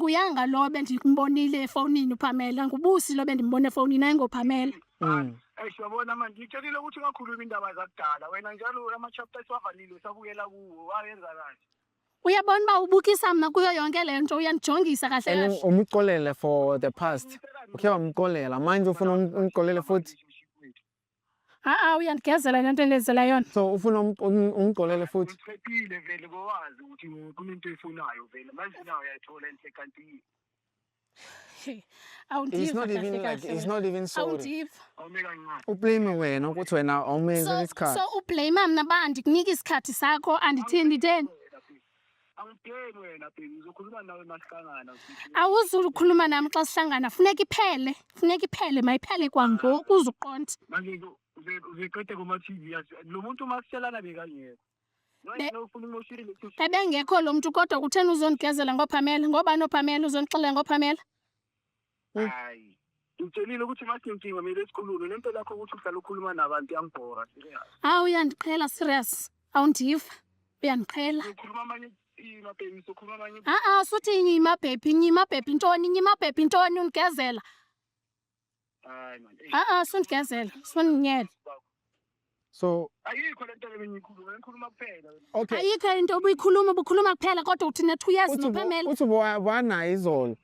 Ayinguyanga lo bendimbonile efowunini uPamela, nguBusi lo bendimbone efowunini, ayingoPamela. Siyabona manje ngitshelile ukuthi ungakhuluma indaba zakudala wena njalo ama-chapter esiwavalile usabuyela kuwo wayenza kahle. Uyabona uba ubukisa mna kuyo yonke le nto, uyandijongisa kahle kahle. Umxolele for the past. Ukhe wamxolela manje ufuna umxolele futhi. Uyandigezela le nto endenzela yona. So ufuna umxolele futhi. Uchephile vele kowazi ukuthi kunento eyifunayo vele manje nawe uyayithola enhle kanti He's not even like, he's not even sorry. Awundiva. awume kancane. Ublame wena ukuthi wena awumenze isikhathi. So ublame mna ba ndikunika isikhathi sakho andithini nditheni. Angibheki wena bheki uzokhuluma nawe masihlangana. Awuzukhuluma nami xa sihlangana, funeka iphele, mayiphele kwangoku uzuqonda. Manje uzeqede kuma-TV lo muntu masitshelana bekangekho. Manje ufuna umoshile ukuthi Ebengekho lo mntu kodwa kutheni uzondigezela ngoPamela? Ngoba noPamela uzondixelela ngoPamela? hayi. Ngitshelile ukuthi masinkinga kumele sikhulume lento lakho ukuthi uhlala ukhuluma nabantu yangibhora serious. Uyandiqhela serious. Awundiva? Uyandiqhela. Ukhuluma amanye imabheki ukhuluma amanye. Suthi nyima bhebhi ntoni undigezela? Hayi man. Sundigezela, sundinyela. So Ayikho lento ngikhuluma kuphela. okay. Ayikho into ubukhuluma kuphela kodwa uthina 2 years noPamela. Uthi wanayo izolo.